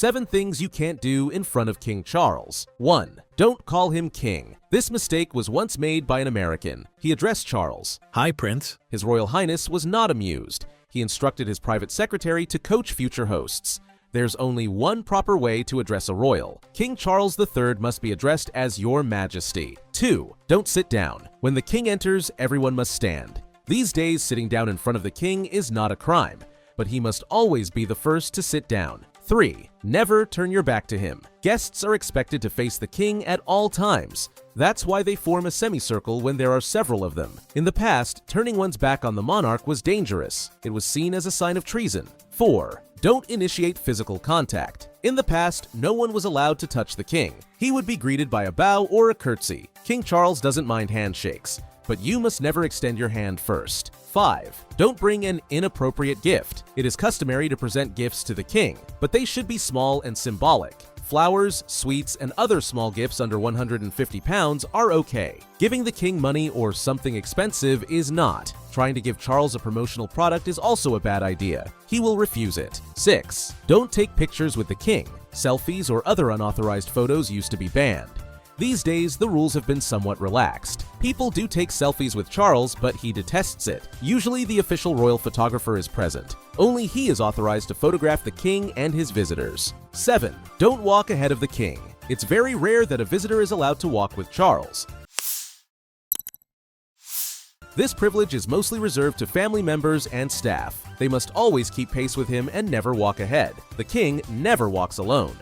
7 things you can't do in front of King Charles. 1. Don't call him king. This mistake was once made by an American. He addressed Charles, "Hi, Prince." His Royal Highness was not amused. He instructed his private secretary to coach future hosts. There's only one proper way to address a royal. King Charles III must be addressed as Your Majesty. 2. Don't sit down. When the king enters, everyone must stand. These days, sitting down in front of the king is not a crime, but he must always be the first to sit down. 3. Never turn your back to him. Guests are expected to face the king at all times. That's why they form a semicircle when there are several of them. In the past, turning one's back on the monarch was dangerous. It was seen as a sign of treason. 4. Don't initiate physical contact. In the past, no one was allowed to touch the king. He would be greeted by a bow or a curtsy. King Charles doesn't mind handshakes, but you must never extend your hand first. 5. Don't bring an inappropriate gift. It is customary to present gifts to the king, but they should be small and symbolic. Flowers, sweets, and other small gifts under 150 pounds are okay. Giving the king money or something expensive is not. Trying to give Charles a promotional product is also a bad idea. He will refuse it. 6. Don't take pictures with the king. Selfies or other unauthorized photos used to be banned. These days, the rules have been somewhat relaxed. People do take selfies with Charles, but he detests it. Usually, the official royal photographer is present. Only he is authorized to photograph the king and his visitors. 7. Don't walk ahead of the king. It's very rare that a visitor is allowed to walk with Charles. This privilege is mostly reserved to family members and staff. They must always keep pace with him and never walk ahead. The king never walks alone.